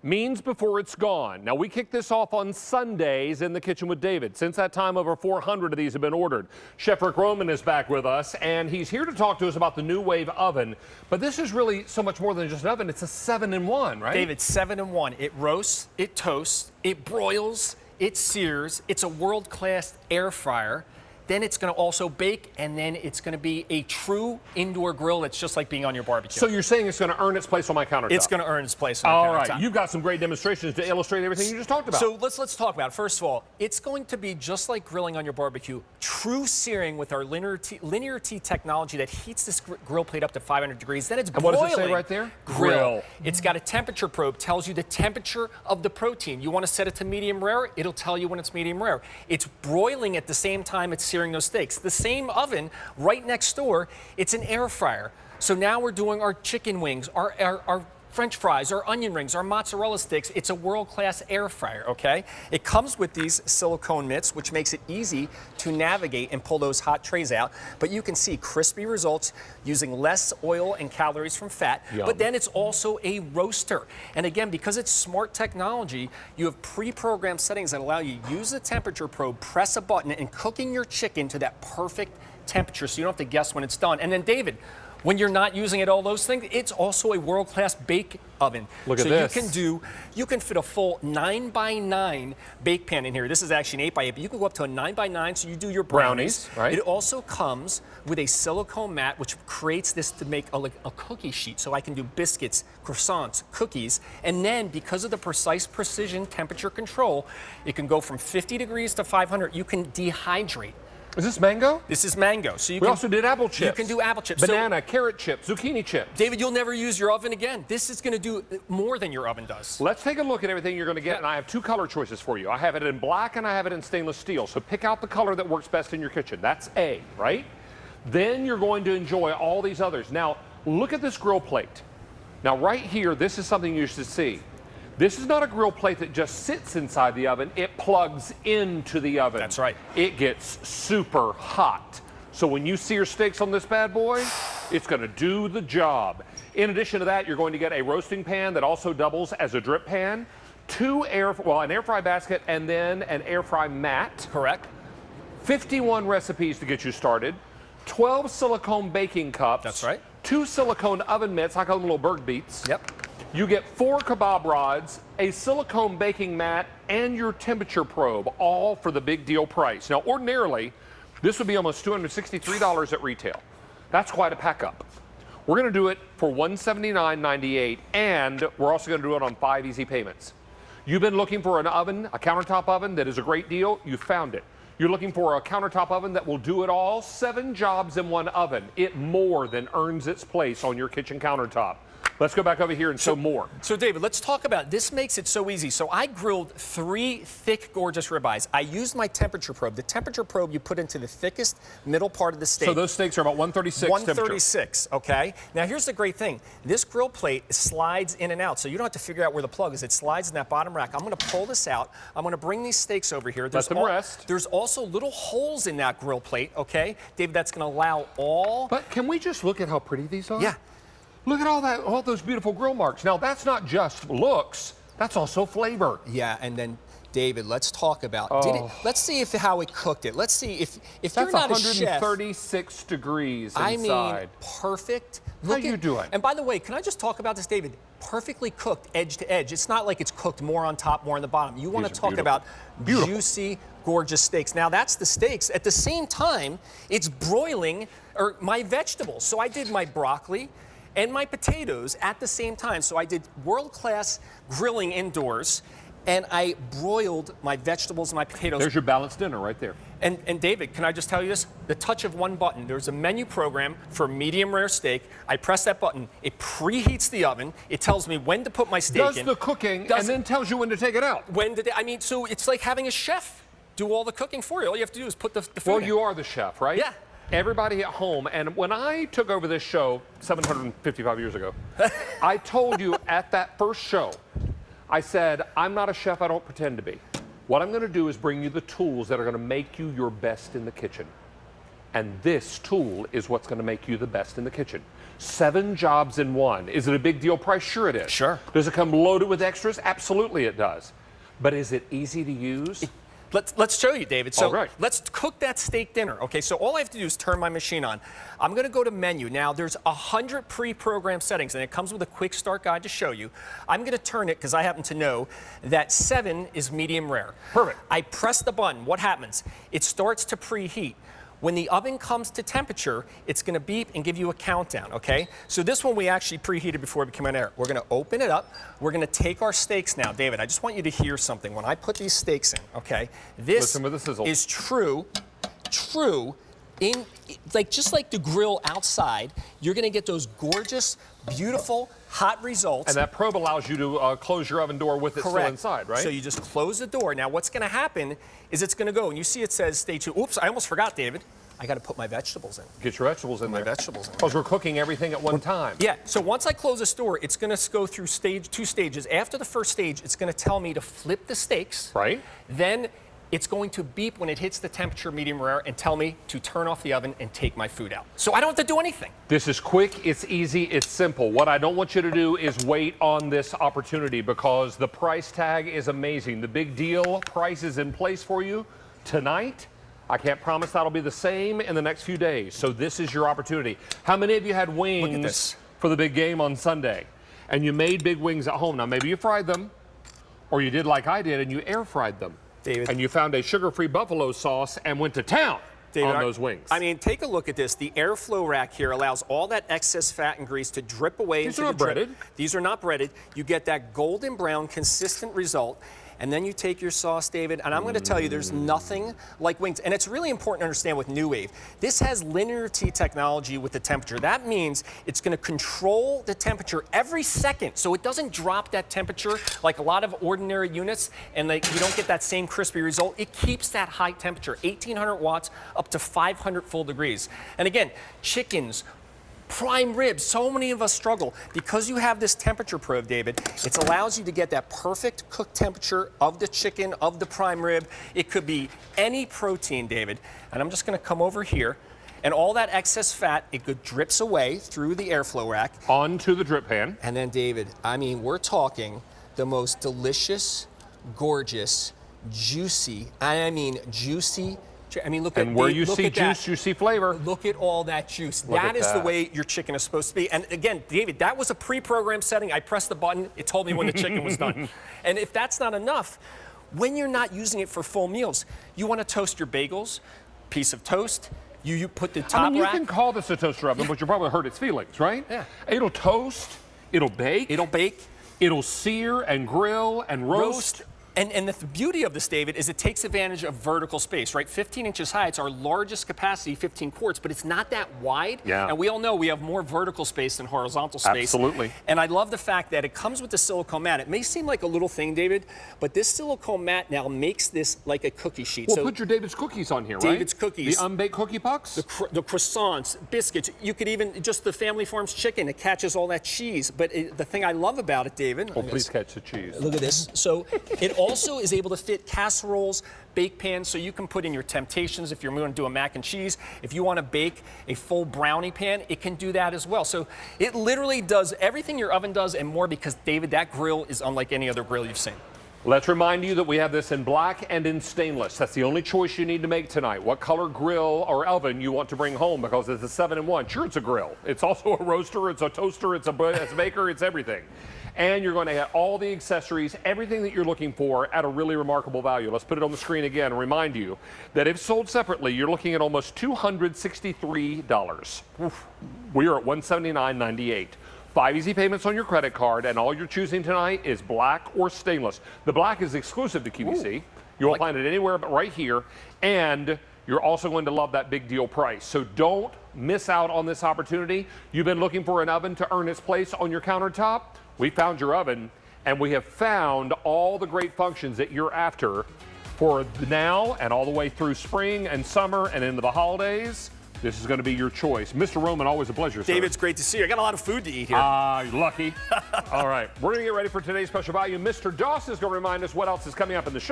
means before it's gone. Now, we kick this off on Sundays in the kitchen with David. Since that time, over 400 of these have been ordered. Chef Rick Roman is back with us, and he's here to talk to us about the NuWave oven. But this is really so much more than just an oven. It's a 7-in-1, right? David, 7-in-1. It roasts, it toasts, it broils, it sears. It's a world-class air fryer. Then it's going to also bake, and then it's going to be a true indoor grill that's just like being on your barbecue. So you're saying it's going to earn its place on my countertop? It's going to earn its place on the countertop. All right. You've got some great demonstrations to illustrate everything you just talked about. So let's talk about it. First of all, it's going to be just like grilling on your barbecue, true searing with our linear T technology that heats this grill plate up to 500 degrees. Then it's broiling. And what does it say right there? Grill. It's got a temperature probe, tells you the temperature of the protein. You want to set it to medium rare, it'll tell you when it's medium rare. It's broiling at the same time it's searing those steaks. The same oven right next door, it's an air fryer. So now we're doing our chicken wings, our French fries, our onion rings, our mozzarella sticks. It's a world-class air fryer, okay? It comes with these silicone mitts, which makes it easy to navigate and pull those hot trays out. But you can see crispy results using less oil and calories from fat. Yum. But then it's also a roaster. And again, because it's smart technology, you have pre-programmed settings that allow you to use the temperature probe, press a button, and cooking your chicken to that perfect temperature so you don't have to guess when it's done. And then, David, when you're not using it, all those things, it's also a world-class bake oven. Look at this. So you can fit a full 9x9 bake pan in here. This is actually an 8x8, but you can go up to a 9x9, so you do your brownies. Right. It also comes with a silicone mat, which creates this to make a cookie sheet, so I can do biscuits, croissants, cookies, and then because of the precise precision temperature control, it can go from 50 degrees to 500. You can dehydrate. Is this mango? This is mango. So we also did apple chips. You can do apple chips. Banana, carrot chips, zucchini chips. David, you'll never use your oven again. This is going to do more than your oven does. Let's take a look at everything you're going to get, and I have two color choices for you. I have it in black and I have it in stainless steel. So pick out the color that works best in your kitchen. That's A, right? Then you're going to enjoy all these others. Now, look at this grill plate. Now, right here, this is something you should see. This is not a grill plate that just sits inside the oven. It plugs into the oven. That's right. It gets super hot. So when you sear steaks on this bad boy, it's going to do the job. In addition to that, you're going to get a roasting pan that also doubles as a drip pan, an air fry basket, and then an air fry mat. Correct. 51 recipes to get you started, 12 silicone baking cups. That's right. 2 silicone oven mitts, I call them little bird beats. Yep. You get 4 kebab rods, a silicone baking mat, and your temperature probe, all for the big deal price. Now, ordinarily, this would be almost $263 at retail. That's quite a pack up. We're going to do it for $179.98, and we're also going to do it on 5 easy payments. You've been looking for an oven, a countertop oven that is a great deal. You found it. You're looking for a countertop oven that will do it all. 7 jobs in one oven. It more than earns its place on your kitchen countertop. Let's go back over here and show more. So, David, let's talk about this. Makes it so easy. So I grilled 3 thick, gorgeous ribeyes. I used my temperature probe. The temperature probe you put into the thickest middle part of the steak. So those steaks are about 136 136, okay? Now, here's the great thing. This grill plate slides in and out, so you don't have to figure out where the plug is. It slides in that bottom rack. I'm going to pull this out. I'm going to bring these steaks over here. Let them rest. There's also little holes in that grill plate, okay? David, that's going to allow all... But can we just look at how pretty these are? Yeah. Look at all those beautiful grill marks. Now, that's not just looks, that's also flavor. Yeah, and then, David, let's talk about, let's see how it cooked it. Let's see if you're not a chef. 136 degrees inside. I mean, perfect. How you doing? And by the way, can I just talk about this, David? Perfectly cooked edge to edge. It's not like it's cooked more on top, more on the bottom. You want to talk about juicy, gorgeous steaks. Now, that's the steaks. At the same time, it's broiling my vegetables. So I did my broccoli and my potatoes at the same time. So I did world-class grilling indoors, and I broiled my vegetables and my potatoes. There's your balanced dinner right there. And David, can I just tell you this? The touch of one button. There's a menu program for medium rare steak. I press that button. It preheats the oven. It tells me when to put my steak in. Does the cooking and then tells you when to take it out. So it's like having a chef do all the cooking for you. All you have to do is put the food in. Well, you are the chef, right? Yeah. Everybody at home, and when I took over this show 755 years ago, I told you at that first show, I said, I'm not a chef, I don't pretend to be. What I'm going to do is bring you the tools that are going to make you your best in the kitchen. And this tool is what's going to make you the best in the kitchen. 7 jobs in one. Is it a big deal price? Sure it is. Sure. Does it come loaded with extras? Absolutely it does. But is it easy to use? Let's show you, David. So All right. let's cook that steak dinner. Okay, so all I have to do is turn my machine on. I'm going to go to menu. Now, there's 100 pre-programmed settings, and it comes with a quick start guide to show you. I'm going to turn it because I happen to know that 7 is medium rare. Perfect. I press the button. What happens? It starts to preheat. When the oven comes to temperature, it's going to beep and give you a countdown, okay? So this one we actually preheated before it became on air. We're going to open it up. We're going to take our steaks now. David, I just want you to hear something. When I put these steaks in, okay, this Listen with the sizzle. is true, just like the grill outside, you're going to get those gorgeous, beautiful, hot results. And that probe allows you to close your oven door with it still inside, right? So you just close the door. Now what's going to happen is it's going to go, and you see it says stay tuned. Oops, I almost forgot, David. I got to put my vegetables in. Get your vegetables in there. My vegetables in. Because we're cooking everything at one time. Yeah, so once I close this door, it's going to go through 2 stages. After the first stage, it's going to tell me to flip the steaks. Right. Then it's going to beep when it hits the temperature medium rare and tell me to turn off the oven and take my food out. So I don't have to do anything. This is quick, it's easy, it's simple. What I don't want you to do is wait on this opportunity because the price tag is amazing. The big deal price is in place for you tonight. I can't promise that'll be the same in the next few days. So this is your opportunity. How many of you had wings for the big game on Sunday? And you made big wings at home. Now maybe you fried them, or you did like I did and you air fried them. David. And you found a sugar-free buffalo sauce and went to town on those wings. I mean, take a look at this. The airflow rack here allows all that excess fat and grease to drip away into the drip. These are not breaded. These are not breaded. You get that golden brown, consistent result. And then you take your sauce, David, and I'm going to tell you there's nothing like wings. And it's really important to understand with NuWave. This has linear T technology with the temperature. That means it's going to control the temperature every second, so it doesn't drop that temperature like a lot of ordinary units, and you don't get that same crispy result. It keeps that high temperature, 1,800 watts up to 500 full degrees. And again, chickens, prime ribs, so many of us struggle. Because you have this temperature probe, David, it allows you to get that perfect cook temperature of the chicken, of the prime rib. It could be any protein, David. And I'm just going to come over here, and all that excess fat, it drips away through the airflow rack. Onto the drip pan. And then, David, I mean, we're talking the most delicious, gorgeous, juicy, I mean, look at and where you see juice, you see flavor. Look at all that juice. That is the way your chicken is supposed to be. And again, David, that was a pre-programmed setting. I pressed the button. It told me when the chicken was done. And if that's not enough, when you're not using it for full meals, you want to toast your bagels, piece of toast. You put the top you rack. can call this a toaster oven, but you probably hurt its feelings, right? Yeah. It'll toast. It'll bake. It'll bake. It'll sear and grill and roast. And the beauty of this, David, is it takes advantage of vertical space, right? 15 inches high, it's our largest capacity, 15 quarts, but it's not that wide. Yeah. And we all know we have more vertical space than horizontal space. Absolutely. And I love the fact that it comes with the silicone mat. It may seem like a little thing, David, but this silicone mat now makes this like a cookie sheet. Well, put your David's cookies on here, right? David's cookies. The unbaked cookie pucks? The croissants, biscuits. You could even, just the Family Farms chicken, it catches all that cheese. But the thing I love about it, David. Oh, please catch the cheese. Look at this. So it also is able to fit casseroles, bake pans, so you can put in your temptations if you're going to do a mac and cheese. If you want to bake a full brownie pan, it can do that as well. So it literally does everything your oven does and more because, David, that grill is unlike any other grill you've seen. Let's remind you that we have this in black and in stainless. That's the only choice you need to make tonight. What color grill or oven you want to bring home, because it's a 7-in-1. Sure, it's a grill. It's also a roaster, it's a toaster, it's a baker, it's everything. And you're going to get all the accessories, everything that you're looking for at a really remarkable value. Let's put it on the screen again and remind you that if sold separately, you're looking at almost $263. Oof. We are at $179.98. 5 easy payments on your credit card, and all you're choosing tonight is black or stainless. The black is exclusive to QVC. You won't find it anywhere but right here. And you're also going to love that big deal price. So don't miss out on this opportunity. You've been looking for an oven to earn its place on your countertop. We found your oven, and we have found all the great functions that you're after for now and all the way through spring and summer and into the holidays. This is going to be your choice. Mr. Roman, always a pleasure, sir. David, it's great to see you. I got a lot of food to eat here. You're lucky. All right, we're going to get ready for today's special value. Mr. Dawson is going to remind us what else is coming up in the show.